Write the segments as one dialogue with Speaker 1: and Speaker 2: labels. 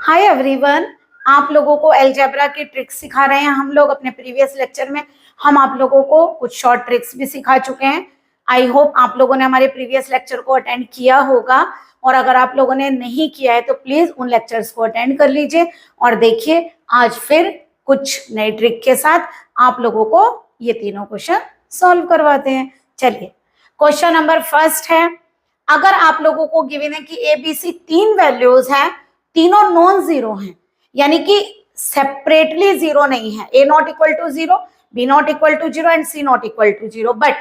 Speaker 1: Hi everyone, आप लोगों को अलजेब्रा की ट्रिक्स सिखा रहे हैं हम लोग। अपने प्रीवियस लेक्चर में हम आप लोगों को कुछ शॉर्ट ट्रिक्स भी सिखा चुके हैं। आई होप आप लोगों ने हमारे प्रीवियस लेक्चर को अटेंड किया होगा, और अगर आप लोगों ने नहीं किया है तो प्लीज उन लेक्चर्स को अटेंड कर लीजिए और देखिए आज फिर कुछ नई ट्रिक के साथ आप लोगों को ये तीनों क्वेश्चन सॉल्व करवाते हैं। चलिए, क्वेश्चन नंबर फर्स्ट है, अगर आप लोगों को गिवन है कि एबीसी तीन वैल्यूज हैं, तीनों नॉन जीरो हैं, यानी कि सेपरेटली जीरो नहीं है। A not equal to zero, B not equal to zero and C not equal to zero, but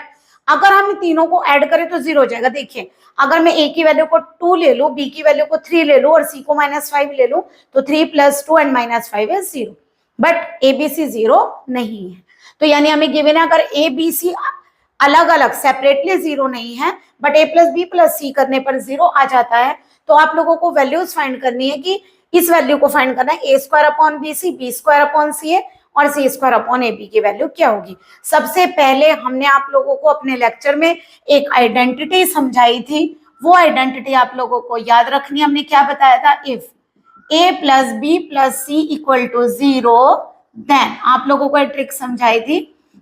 Speaker 1: अगर हम तीनों को ऐड करें तो जीरो हो जाएगा। देखिए, अगर मैं ए की वैल्यू को 2 ले लूं, बी की वैल्यू को 3 ले लूं और सी को -5 ले लूं, तो 3 + 2 and -5 is 0, but ABC zero नहीं है। तो यानी हमें गिवन है अगर ए बी सी अलग अलग सेपरेटली जीरो नहीं है, but A plus B plus C करने पर जीरो आ जाता है, तो आप लोगों को वैल्यूज फाइंड करनी है कि इस वैल्यू को फाइंड करना है a² / bc, b² / ca और c² / ab की वैल्यू क्या होगी। सबसे पहले हमने आप लोगों को अपने लेक्चर में एक आइडेंटिटी समझाई थी, वो आइडेंटिटी आप लोगों को याद रखनी। हमने क्या बताया था, if a + b + c = 0, then आप लोगों को एक ट्रिक समझाई थी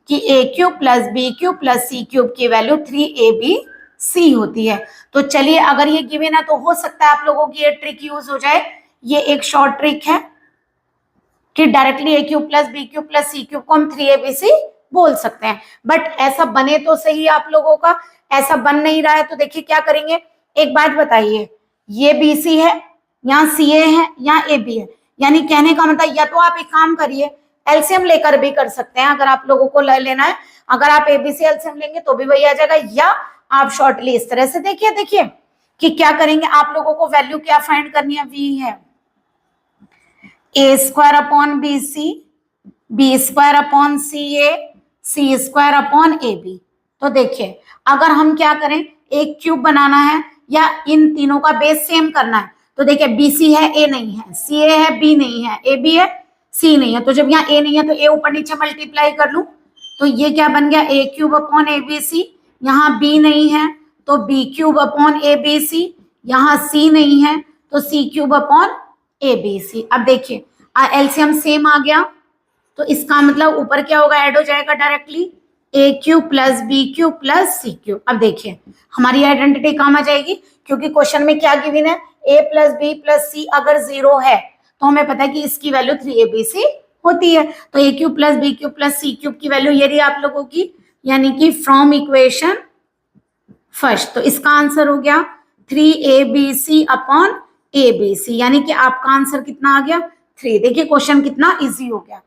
Speaker 1: कि a³ + b³ + c³ की वैल्यू 3abc होती है। तो चलिए, अगर ये गिवन है तो हो सकता है आप लोगों की ये ट्रिक यूज हो जाए। ये एक शॉर्ट ट्रिक है कि डायरेक्टली a³ + b³ + c³ को हम 3abc बोल सकते हैं, बट ऐसा बने तो सही आप लोगों का। ऐसा बन नहीं रहा है तो देखिए क्या करेंगे। एक बात बताइए, ये bc है, यहाँ ca है, यहाँ ab है, यानी कहने का मतलब या तो आप एक काम करिए एलसीएम लेकर भी कर सकते हैं अगर आप लोगों को लेना है। अगर आप एबीसी एलसीएम लेंगे तो भी वही आ जाएगा, या आप शॉर्टली इस तरह से देखिए कि क्या करेंगे। आप लोगों को वैल्यू क्या फाइंड करनी है, v है a² / bc, b² / ca, c² / ab। तो देखिए, अगर हम क्या करें, एक क्यूब बनाना है या इन तीनों का बेस सेम करना है, तो देखिए bc है, a नहीं है, ca है, b नहीं है, ab है, c नहीं है। तो जब यहाँ a नहीं है तो a ऊपर नीचे मल्टीप्लाई कर लूं, तो ये क्या बन गया, a³ / abc। यहाँ b नहीं है तो b³ / abc, यहाँ c नहीं है तो c³ / abc। अब देखिए एलसीएम सेम आ गया, तो इसका मतलब ऊपर क्या होगा, ऐड हो जाएगा डायरेक्टली a³ + b³ + c³। अब देखिए हमारी आइडेंटिटी काम आ जाएगी, क्योंकि क्वेश्चन में क्या गिवन है, a + b + c अगर 0 है तो हमें पता है कि इसकी वैल्यू 3abc होती है। तो a³ + b³ + c³ की वैल्यू ये रही आप लोगों की, यानी कि फ्रॉम इक्वेशन फर्स्ट। तो इसका आंसर हो गया 3abc / abc, यानी कि आपका आंसर कितना आ गया, 3। देखिए क्वेश्चन कितना इजी हो गया।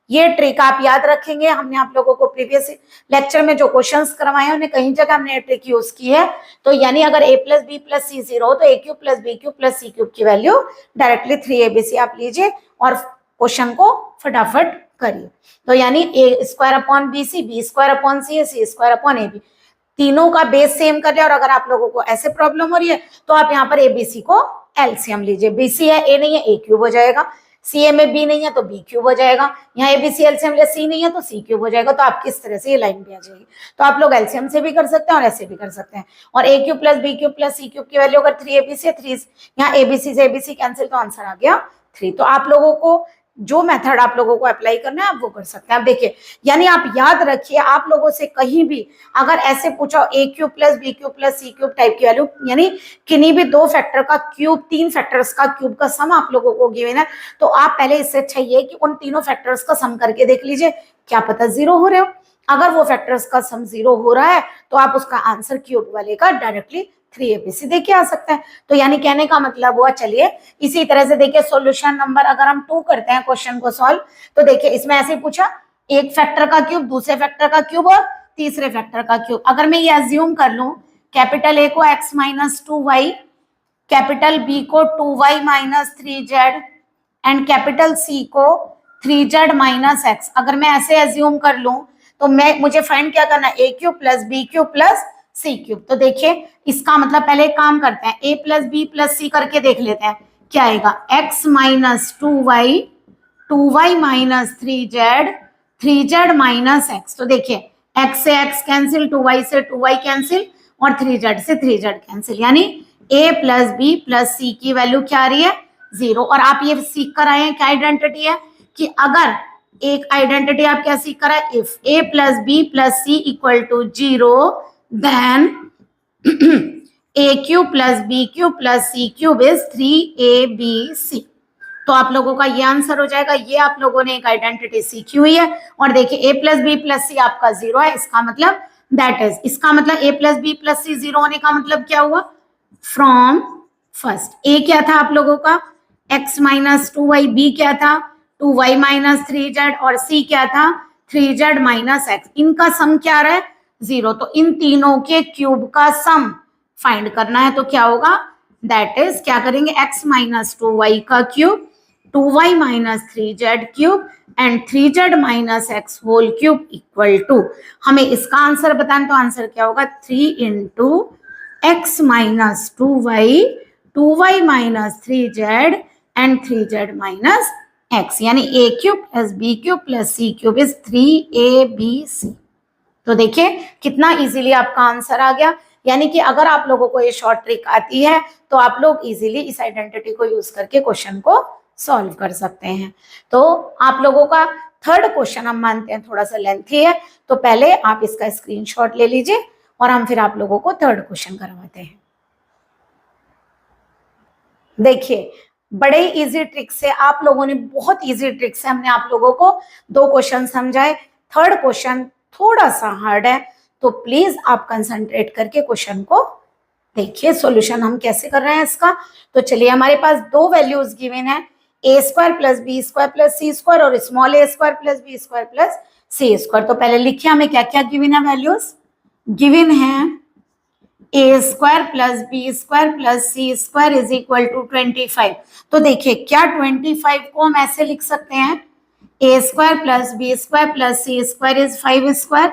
Speaker 1: ये ट्रिक आप याद रखेंगे, हमने आप लोगों को प्रीवियस लेक्चर में जो क्वेश्चंस करवाए हैं उन्हें कहीं जगह हमने ये ट्रिक यूज की है। तो यानी अगर a + b + c 0 हो तो a³ + b³ + c³ की वैल्यू डायरेक्टली 3abc आप लीजिए और क्वेश्चन को फटाफट करिए। तो यानी a² / bc, b² / ca, c² / ab, तीनों का बेस सेम कर लिया। और अगर आप लोगों को ऐसे प्रॉब्लम हो रही है तो आप यहाँ पर एबीसी को एलसीएम लीजिए। बीसी है, ए नहीं है, a³ हो जाएगा, सी में बी नहीं है तो b³ हो जाएगा, यहाँ एबीसी एलसीएम ले सी नहीं है तो c³ हो जाएगा। तो आपकी इस तरह से ये लाइन भी आ जाएगी। तो आप लोग एलसीएम से भी कर सकते हैं और ऐसे भी कर सकते हैं। और a³ + b³ + c³ की वैल्यू अगर 3abc है, 3 यहाँ एबीसी से एबीसी कैंसिल, तो आंसर आ गया 3। तो आप लोगों को जो मेथड आप लोगों को अप्लाई करना है आप वो कर सकते हैं। आप देखिए, यानी आप याद रखिए, आप लोगों से कहीं भी अगर ऐसे पूछा a³ + b³ + c³ टाइप की वैल्यू, यानी किन्हीं भी 2 फैक्टर का क्यूब, 3 फैक्टर्स का क्यूब का सम आप लोगों को गिवन है, तो आप पहले इससे अच्छा ये कि उन तीनों फैक्टर्स का सम करके देख लीजिए, क्या पता 0 हो रहे हो। अगर वो फैक्टर्स का सम 0 हो रहा है तो आप उसका आंसर क्यूब वाले का डायरेक्टली 3abc देख के आ सकते हैं। तो यानी कहने का मतलब हुआ, चलिए इसी तरह से देखिए सॉल्यूशन नंबर अगर हम 2 करते हैं क्वेश्चन को सॉल्व, तो देखिए इसमें ऐसे पूछा एक फैक्टर का क्यूब, दूसरे फैक्टर का क्यूब और तीसरे फैक्टर का क्यूब। अगर मैं ये अज्यूम कर लूं, कैपिटल A को x - 2y, कैपिटल B को 2y - 3z and capital C को 3z - x, अगर मैं ऐसे अज्यूम कर लूं तो मुझे फाइंड क्या करना है, a³ + b³ + c³। तो देखिए इसका मतलब पहले एक काम करते हैं, a + b + c करके देख लेते हैं क्या आएगा, x - 2y, 2y - 3z, 3z - x। तो देखिए x से x कैंसिल, 2y से 2y कैंसिल और 3z से 3z कैंसिल, यानी a + b + c की वैल्यू क्या आ रही है, 0। और आप ये सीख कर आए हैं क्या आइडेंटिटी है कि अगर एक आइडेंटिटी आप क्या सीख कर आए, if a plus B plus C equal to 0 then a cube plus B cube plus C cube is 3abc। तो आप लोगों का ये आंसर हो जाएगा। ये आप लोगों ने एक आइडेंटिटी सीखी हुई है। और देखिए a प्लस बी प्लस सी आपका 0 है, इसका मतलब दैट इज, इसका मतलब a प्लस बी प्लस सी 0 होने का मतलब क्या हुआ, फ्रॉम फर्स्ट a क्या था आप लोगों का x माइनस 2y, b क्या था 2y माइनस 3z और c क्या था 3z माइनस x। इनका सम क्या आ रहा है 0। तो इन तीनों के क्यूब का सम फाइंड करना है। तो क्या होगा, दैट इज क्या करेंगे, x माइनस 2y का cube 2y minus 3z cube and 3z minus x whole cube equal to, हमें इसका आंसर बताना। तो आंसर क्या होगा 3 into x minus 2y minus 3z and 3z minus x, यानी a cube plus b cube plus c cube is 3abc। तो देखिए कितना इजीली आपका आंसर आ गया। यानी कि अगर आप लोगों को ये शॉर्ट ट्रिक आती है तो आप लोग इजीली इस आइडेंटिटी को यूज करके क्वेश्चन को सॉल्व कर सकते हैं। तो आप लोगों का थर्ड क्वेश्चन हम मानते हैं थोड़ा सा लेंथी है, तो पहले आप इसका स्क्रीनशॉट ले लीजिए और हम फिर आप लोगों को थर्ड क्वेश्चन करवाते हैं। देखिए बड़े इजी ट्रिक से आप लोगों ने, बहुत इजी ट्रिक से हमने आप लोगों को 2 क्वेश्चन समझाए। थर्ड क्वेश्चन थोड़ा सा हार्ड है, तो प्लीज आप कंसंट्रेट करके क्वेश्चन को देखिए सॉल्यूशन हम कैसे कर रहे हैं इसका। तो चलिए हमारे पास 2 वैल्यूज गिवन है, a square plus B square plus C square और small a square plus B square plus C square. तो पहले लिखिए हमें क्या क्या गिवन है, वैल्यूज गिवन है a square plus B square plus C square is equal to 25। तो देखिए क्या 25 को हम ऐसे लिख सकते हैं, a square plus B square plus C square is 5 square.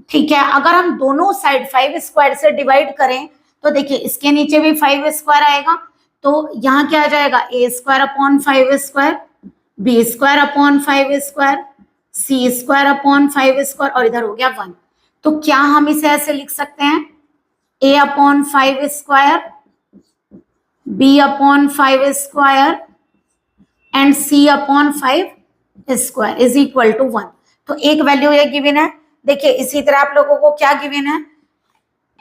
Speaker 1: ठीक है, अगर हम दोनों साइड 5 स्क्वायर से डिवाइड करें तो देखिए इसके नीचे भी 5 स्क्वायर आएगा, तो यहाँ क्या आ जाएगा a square upon 5 square, b square upon 5 square, c square upon 5 square और इधर हो गया 1। तो क्या हम इसे ऐसे लिख सकते हैं, a upon 5 square, b upon 5 square and c upon 5 square is equal to 1। तो एक वैल्यू ये गिवन है। देखिए इसी तरह आप लोगों को क्या गिवन है,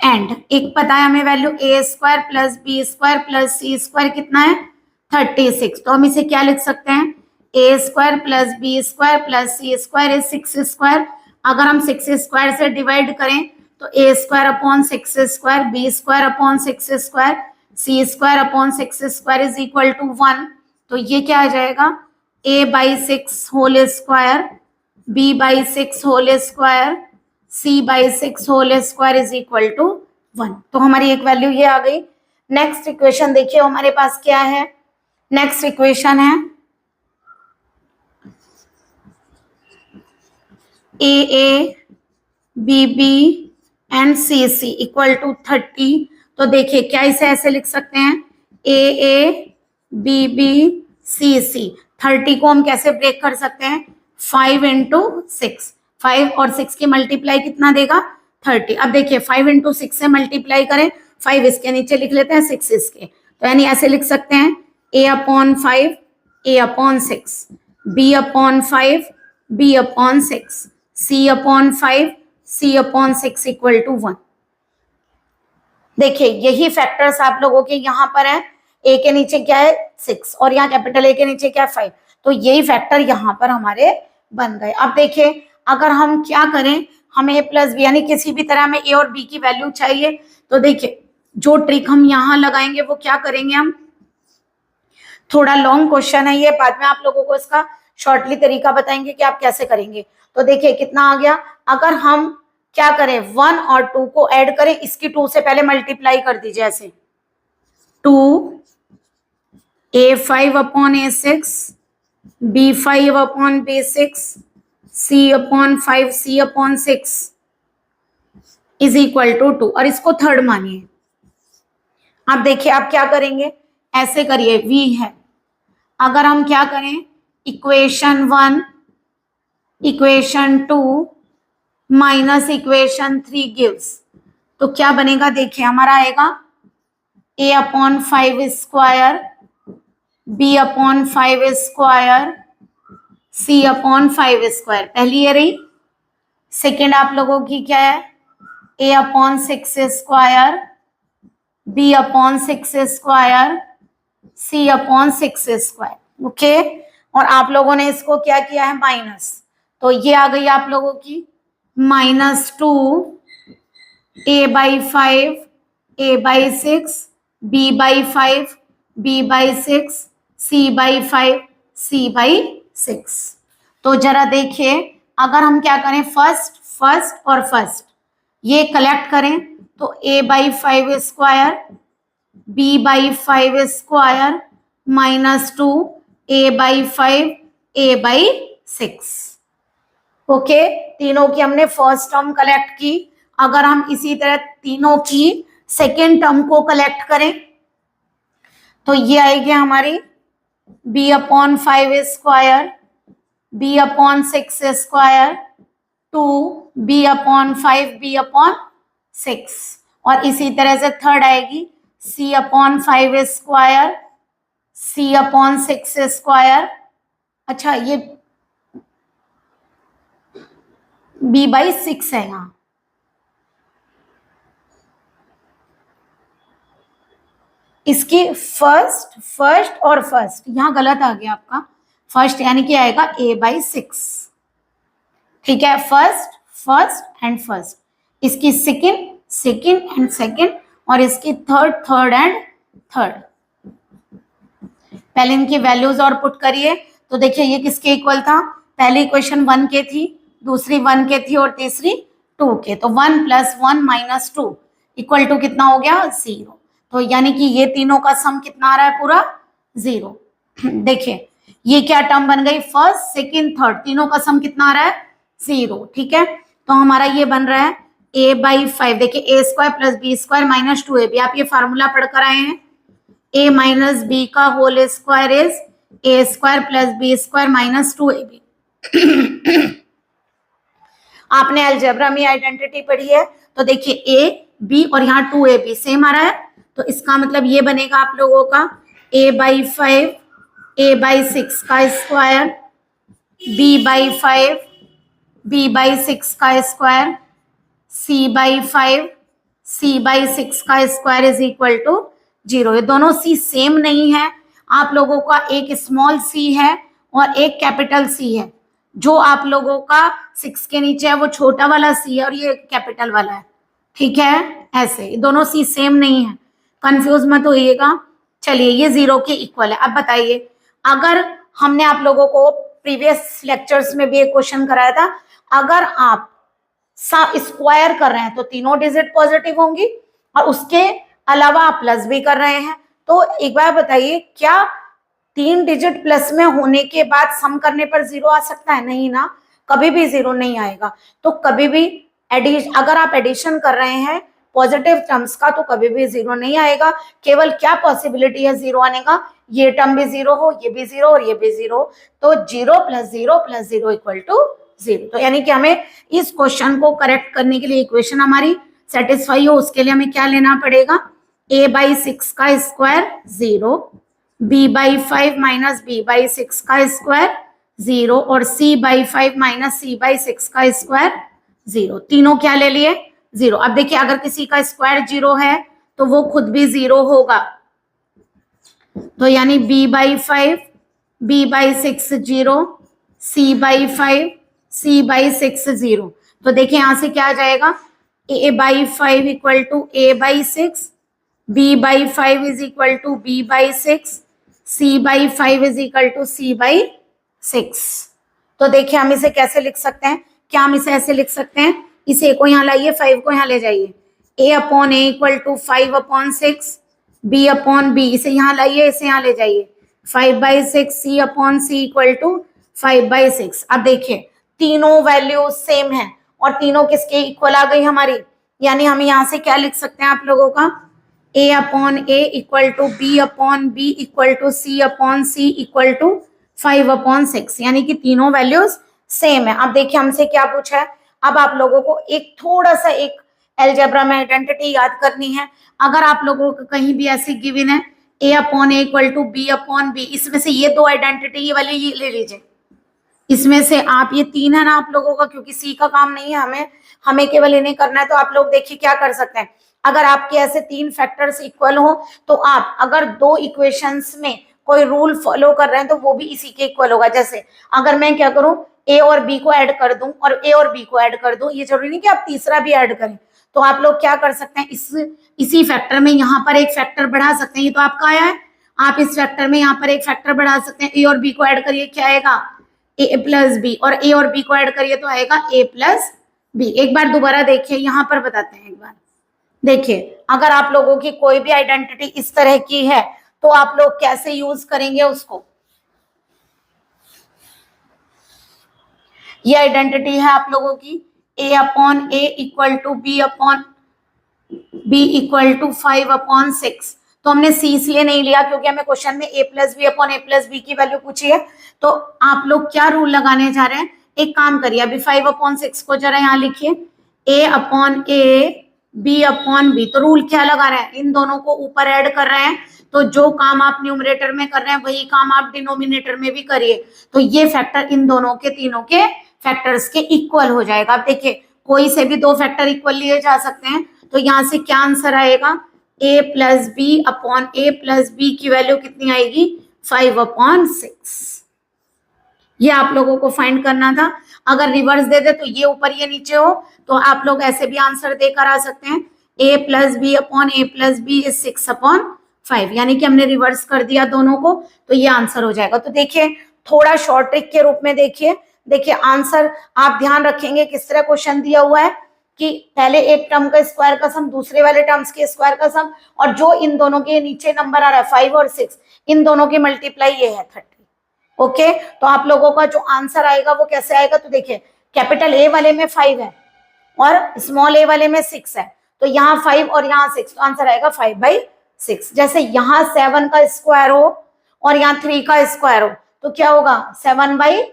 Speaker 1: एंड एक पता है हमें value a square plus B square plus C square कितना है 36। तो हम इसे क्या लिख सकते हैं, a square plus B square plus C square is 6 square. अगर हम 6 स्क्वायर से डिवाइड करें तो a square upon 6 square, b square upon 6 square, c square upon 6 square is equal to 1। तो ये क्या आ जाएगा, a by 6 whole square, b by 6 whole square, c by 6 whole square is equal to 1। तो हमारी एक वैल्यू ये आ गई। नेक्स्ट इक्वेशन देखिए हमारे पास क्या है, नेक्स्ट इक्वेशन है a b b and c c equal to 30। तो देखिए क्या इसे ऐसे लिख सकते हैं, a b b c c। 30 को हम कैसे ब्रेक कर सकते हैं, 5 इंटू 6, 5 और 6 की मल्टीप्लाई कितना देगा 30। अब देखिए 5 इंटू 6 से मल्टीप्लाई करें, 5 इसके नीचे लिख लेते हैं 6 इसके, तो यानी ऐसे लिख सकते हैं a upon 5 a upon 6, b upon 5 b upon 6, c upon 5 c upon 6 equal to 1। देखिए यही फैक्टर्स आप लोगों के यहाँ पर है, a के नीचे क्या है 6 और यहाँ कैपिटल A के नीचे क्या है 5, तो यही फैक्टर यहाँ पर हमारे बन गए। अब देखिए अगर हम क्या करें, हमें a प्लस बी यानी किसी भी तरह में a और b की वैल्यू चाहिए, तो देखिए जो ट्रिक हम यहाँ लगाएंगे वो क्या करेंगे, हम थोड़ा लॉन्ग क्वेश्चन है ये, बाद में आप लोगों को इसका शॉर्टली तरीका बताएंगे कि आप कैसे करेंगे। तो देखिए कितना आ गया, अगर हम क्या करें 1 और 2 को ऐड करें, इसकी 2 से पहले मल्टीप्लाई कर दीजिए ऐसे, 2 a5 upon a6, b5 upon b6, c upon 5 c upon 6 is equal to 2 और इसको थर्ड मानिए। अब देखिए आप क्या करेंगे, ऐसे करिए v है, अगर हम क्या करें equation 1 equation 2 minus equation 3 gives, तो क्या बनेगा, देखिए हमारा आएगा a upon 5 square B upon 5 square C upon 5 square, पहली ये रही। सेकेंड आप लोगों की क्या है, A upon 6 square B upon 6 square C upon 6 square. Okay, और आप लोगों ने इसको क्या किया है, माइनस, तो ये आ गई आप लोगों की -2 a by 5 a by 6 b by 5 b by 6 c by 5 c by 6। तो जरा देखिए, अगर हम क्या करें, फर्स्ट फर्स्ट और फर्स्ट ये कलेक्ट करें तो a by 5 square b by 5 square -2 a by 5 a by 6। Okay, तीनों की हमने फर्स्ट टर्म कलेक्ट की। अगर हम इसी तरह तीनों की सेकेंड टर्म को कलेक्ट करें तो ये आएगी हमारी b upon 5 square b upon 6 square 2 b upon 5 b upon 6, और इसी तरह से थर्ड आएगी c upon 5 square c upon 6 square. अच्छा, ये b बाई 6 है यहाँ, इसकी फर्स्ट फर्स्ट और फर्स्ट यहाँ गलत आ गया आपका, फर्स्ट यानी कि आएगा a बाई 6, ठीक है, फर्स्ट फर्स्ट एंड फर्स्ट, इसकी सेकेंड सेकेंड एंड सेकेंड, और इसकी थर्ड थर्ड एंड थर्ड। पहले इनकी वैल्यूज और पुट करिए तो देखिए ये किसके इक्वल था, पहली इक्वेशन 1 के थी, दूसरी 1 के थी और तीसरी 2 के, तो 1 + 1 - 2 इक्वल टू कितना हो गया, 0। तो यानी कि ये तीनों का सम कितना आ रहा है, पूरा 0। देखिए ये क्या टर्म बन गई, फर्स्ट सेकेंड थर्ड तीनों का सम कितना आ रहा है, 0, ठीक है। तो हमारा ये बन रहा है a बाई 5, देखिए a square plus B square minus 2ab, आप ये फार्मूला पढ़कर आए हैं, a माइनस बी का whole square is a square plus B square minus 2ab। आपने अलजेब्रा में आइडेंटिटी पढ़ी है, तो देखिए a b और यहाँ 2ab सेम आ रहा है, तो इसका मतलब ये बनेगा आप लोगों का a बाई 5 a बाई 6 का square b by 5 b by 6 का square c by 5 c by 6 का स्क्वायर इज इक्वल टू 0। ये दोनों c सेम नहीं है, आप लोगों का एक स्मॉल c है और एक कैपिटल c है, जो आप लोगों का 6 के नीचे है वो छोटा वाला c है और ये कैपिटल वाला है, ठीक है, ऐसे दोनों c सेम नहीं है, कंफ्यूज मत होइएगा। चलिए ये 0 के इक्वल है। अब बताइए, अगर हमने आप लोगों को प्रीवियस लेक्चर्स में भी एक क्वेश्चन कराया था, अगर आप स्क्वायर कर रहे हैं तो तीनों डिजिट पॉजिटिव होंगी और उसके अलावा आप प्लस भी कर रहे हैं, तो एक बार बताइए क्या 3 डिजिट प्लस में होने के बाद सम करने पर 0 आ सकता है, नहीं ना, कभी भी 0 नहीं आएगा। तो कभी भी अगर आप एडिशन कर रहे हैं पॉजिटिव टर्म्स का तो कभी भी 0 नहीं आएगा, केवल क्या पॉसिबिलिटी है 0 आने का, ये टर्म भी 0 हो, ये भी 0 और ये भी 0, तो 0 + 0 + 0 इक्वल टू 0। तो यानी कि हमें इस क्वेश्चन को करेक्ट करने के लिए इक्वेशन हमारी सेटिस्फाई हो, उसके लिए हमें क्या लेना पड़ेगा, a बाई 6 का square 0, b by 5 minus b by 6 का स्क्वायर 0 और c by 5 minus c by 6 का स्क्वायर 0, तीनों क्या ले लिए, 0। अब देखिए अगर किसी का स्क्वायर 0 है तो वो खुद भी 0 होगा, तो यानी b by 5 b by 6 0 c by 5 c by 6 0। तो देखिए यहां से क्या आ जाएगा, a by 5 equal to a by 6, b by 5 is equal to b by 6, c by 5 is equal to c by 6। तो देखिए हम इसे कैसे लिख सकते हैं, क्या हम इसे ऐसे लिख सकते हैं, इस a को यहाँ लाइए 5 को यहाँ ले जाइए, a upon a equal to 5 upon 6 b upon b, इसे यहाँ लाइए इसे यहाँ ले जाइए 5 by 6 c upon c equal to 5 by 6। अब देखिए तीनों वैल्यू सेम है और तीनों किसके इक्वल आ गई हमारी, यानी हम यहाँ से क्या लिख सकते हैं आप लोगों का, a upon a equal to b upon b equal to c upon c equal to 5 upon 6, यानी कि तीनों वैल्यूज सेम है। अब देखिए हमसे क्या पूछा है, अब आप लोगों को एक थोड़ा सा एक अलजेब्रा में आइडेंटिटी याद करनी है। अगर आप लोगों को कहीं भी ऐसी गिवन है A upon A equal to B upon B, इसमें से ये दो आइडेंटिटी ये वाली ये ले लीजिए, इसमें से आप ये तीन है ना आप लोगों का, क्योंकि सी का काम नहीं है हमें केवल इन्हें करना है। तो आप लोग देखिए क्या कर सकते हैं, अगर आपके ऐसे तीन फैक्टर्स इक्वल हो तो आप अगर दो इक्वेशंस में कोई रूल फॉलो कर रहे हैं तो वो भी इसी के इक्वल होगा। जैसे अगर मैं क्या करूं, ए और बी को ऐड कर दूं और ए और बी को ऐड कर दूं, ये जरूरी नहीं कि आप तीसरा भी ऐड करें। तो आप लोग क्या कर सकते हैं, इसी फैक्टर में यहाँ पर एक फैक्टर बढ़ा सकते हैं। ये तो आपका आया है, आप इस फैक्टर में यहाँ पर एक फैक्टर बढ़ा सकते हैं। ए और बी को ऐड करिए, क्या आएगा, ए प्लस बी, और ए और बी को ऐड करिए तो आएगा ए प्लस बी। एक बार दोबारा देखिए, यहाँ पर बताते हैं एक बार। देखिए अगर आप लोगों की कोई भी आइडेंटिटी इस तरह की है तो आप लोग कैसे यूज करेंगे उसको। ये आइडेंटिटी है आप लोगों की a upon A equal to B upon b equal to 5/6। तो हमने c इसलिए नहीं लिया क्योंकि हमें क्वेश्चन में a plus b upon a plus b की वैल्यू पूछी है। तो आप लोग क्या रूल लगाने जा रहे हैं, एक काम करिए, अभी 5/6 को जरा यहाँ लिखिए, a upon a b upon b. तो रूल क्या लगा रहे हैं, इन दोनों को ऊपर ऐड कर रहे हैं, तो जो काम आप न्यूमरेटर में कर रहे हैं वही काम आप डिनोमिनेटर में भी करिए। तो ये फैक्टर इन दोनों के तीनों के फैक्टर्स के इक्वल हो जाएगा। आप देखिए कोई से भी दो फैक्टर इक्वल लिए जा सकते हैं। तो यहाँ से क्या आंसर आएगा, a plus b upon a plus b की वैल्यू कितनी आएगी, 5/6। ये आप लोगों को फाइंड करना था। अगर रिवर्स दे दे तो ये ऊपर ये नीचे हो, तो आप लोग ऐसे भी आंसर देकर आ सकते हैं, a plus b upon a plus b is 6/5, यानी कि हमने रिवर्स कर दिया दोनों को, तो ये आंसर हो जाएगा। तो देखिए थोड़ा शॉर्ट ट्रिक के रूप में देखिए आंसर आप ध्यान रखेंगे किस तरह क्वेश्चन दिया हुआ है कि पहले एक टर्म का स्क्वायर का सम, दूसरे वाले टर्म्स के स्क्वायर का सम, और जो इन दोनों के नीचे नंबर आ रहा है 5 और 6, इन दोनों की मल्टीप्लाई ये है 30। ओके, तो आप लोगों का जो आंसर आएगा वो कैसे आएगा, तो देखिए कैपिटल ए वाले में 5 है और स्मॉल ए वाले में 6 है, तो यहाँ 5 और यहाँ 6, तो आंसर आएगा 5/6। जैसे यहाँ 7 का स्क्वायर हो और यहाँ 3 का स्क्वायर हो तो क्या होगा, 7/3।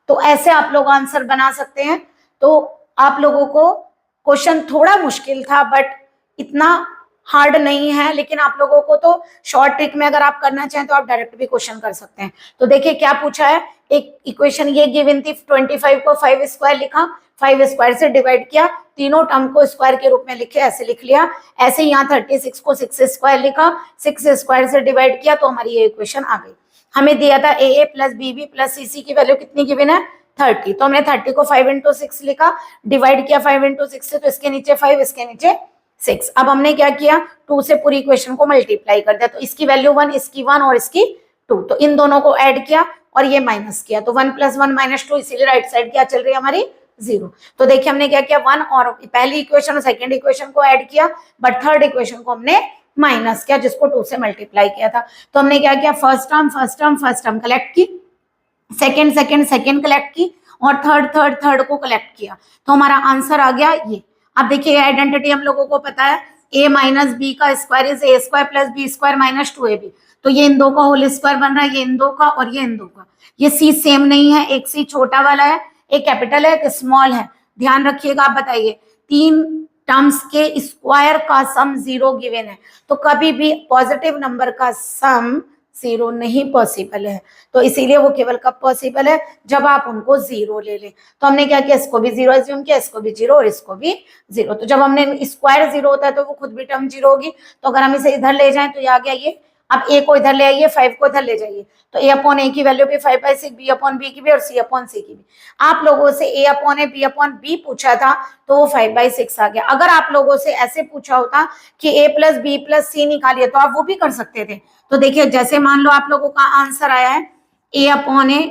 Speaker 1: तो ऐसे आप लोग आंसर बना सकते हैं। तो आप लोगों को क्वेश्चन थोड़ा मुश्किल था बट इतना हार्ड नहीं है, लेकिन आप लोगों को तो शॉर्ट ट्रिक में अगर आप करना चाहें तो आप डायरेक्ट भी क्वेश्चन कर सकते हैं। तो देखिए क्या पूछा है, एक इक्वेशन ये गिवन थी, 25 को 5 स्क्वायर लिखा, 5 स्क्वायर से डिवाइड किया, तीनों टर्म को स्क्वायर के रूप में लिखे, ऐसे लिख लिया। ऐसे यहाँ 36 को 6 स्क्वायर लिखा, 6 स्क्वायर से डिवाइड किया, तो हमारी ये इक्वेशन आ गई। हमें दिया था ए प्लस बी बी प्लस सी सी की वैल्यू कितनी गिवन है, 30। तो हमने 30 को 5 × 6 लिखा, डिवाइड किया 5 × 6 से, तो इसके नीचे 5 इसके नीचे 6। अब हमने क्या किया, 2 से पूरी इक्वेशन को मल्टीप्लाई कर दिया, तो इसकी वैल्यू 1, इसकी 1 और इसकी 2, तो इन दोनों को ऐड किया और ये माइनस किया, तो 1 + 1 - 2, इसीलिए राइट साइड क्या चल रही है हमारी, 0। तो देखिए हमने क्या किया, 1 और पहली इक्वेशन और सेकेंड इक्वेशन को ऐड किया, बट थर्ड इक्वेशन को हमने माइनस किया, जिसको 2 से मल्टीप्लाई किया था। तो हमने क्या किया, फर्स्ट टर्म कलेक्ट की, सेकेंड कलेक्ट की, और थर्ड को कलेक्ट किया, तो हमारा आंसर आ गया ये। अब देखिए आइडेंटिटी हम लोगों को पता है, a - b का square is a² + b² - 2ab, तो ये इन दो का होल स्क्वायर बन रहा है, ये इन दो का और ये इन दो का। ये c सेम नहीं है, एक c छोटा वाला है, एक कैपिटल है, एक स्मॉल है, ध्यान रखिएगा। आप बताइए, तीन टर्म्स के स्क्वायर का सम 0 गिवन है, तो कभी भी पॉजिटिव नंबर का सम 0 नहीं पॉसिबल है, तो इसीलिए वो केवल कब पॉसिबल है, जब आप उनको 0 ले लें। तो हमने क्या किया, इसको भी 0 एज्यूम किया, इसको भी 0 और इसको भी 0। तो जब हमने स्क्वायर 0 होता है तो वो खुद भी टर्म 0 होगी, तो अगर हम इसे इधर ले जाएं तो ये आ गया ये। अब a को इधर ले आइए, 5 को इधर ले जाइए, तो a/a की वैल्यू भी 5/6, b/b की भी और c/c की भी। आप लोगों से a/a b/b पूछा था तो वो 5/6 आ गया। अगर आप लोगों से ऐसे पूछा होता कि a + b + c निकालिए, तो आप वो भी कर सकते थे। तो देखिए जैसे मान लो आप लोगों का आंसर आया है a/a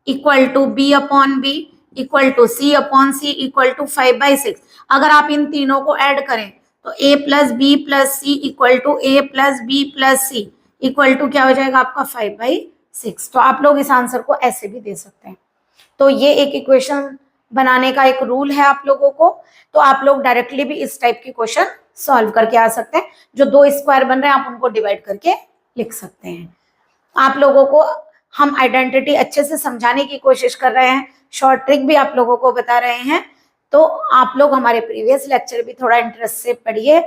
Speaker 1: equal to b/b equal to c/c equal to 5/6। अगर आप इन तीनों को ऐड करें तो a + b + c equal to a + b + c equal to क्या हो जाएगा आपका 5/6। तो आप लोग इस आंसर को ऐसे भी दे सकते हैं। तो ये एक इक्वेशन बनाने का एक रूल है आप लोगों को, तो आप लोग डायरेक्टली भी इस टाइप की क्वेश्चन सॉल्व करके आ सकते हैं। जो दो स्क्वायर बन रहे हैं आप उनको डिवाइड करके लिख सकते हैं। आप लोगों को हम आइडेंटिटी अच्छे से समझाने की कोशिश कर रहे हैं, शॉर्ट ट्रिक भी आप लोगों को बता रहे हैं, तो आप लोग हमारे प्रीवियस लेक्चर भी थोड़ा इंटरेस्ट से पढ़िए,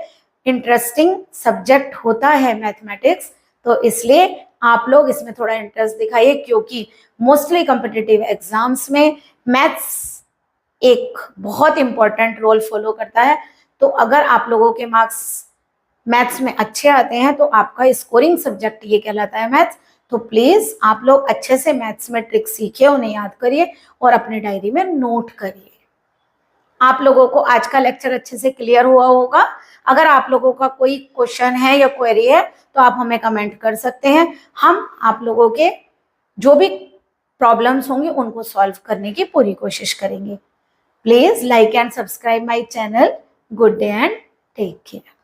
Speaker 1: इंटरेस्टिंग सब्जेक्ट होता है मैथमेटिक्स, तो इसलिए आप लोग इसमें थोड़ा इंटरेस्ट दिखाइए, क्योंकि मोस्टली कॉम्पिटिटिव एग्जाम्स में मैथ्स एक बहुत इंपॉर्टेंट रोल फॉलो करता है। तो अगर आप लोगों के मार्क्स मैथ्स में अच्छे आते हैं तो आपका स्कोरिंग सब्जेक्ट ये कहलाता है मैथ्स। तो प्लीज आप लोग अच्छे से मैथ्स में ट्रिक सीखिए, उन्हें याद करिए और अपने डायरी में नोट करिए। आप लोगों को आज का लेक्चर अच्छे से क्लियर हुआ होगा। अगर आप लोगों का कोई क्वेश्चन है या क्वेरी है तो आप हमें कमेंट कर सकते हैं। हम आप लोगों के जो भी प्रॉब्लम्स होंगी उनको सॉल्व करने की पूरी कोशिश करेंगे। Please like and subscribe my channel. Good day and take care.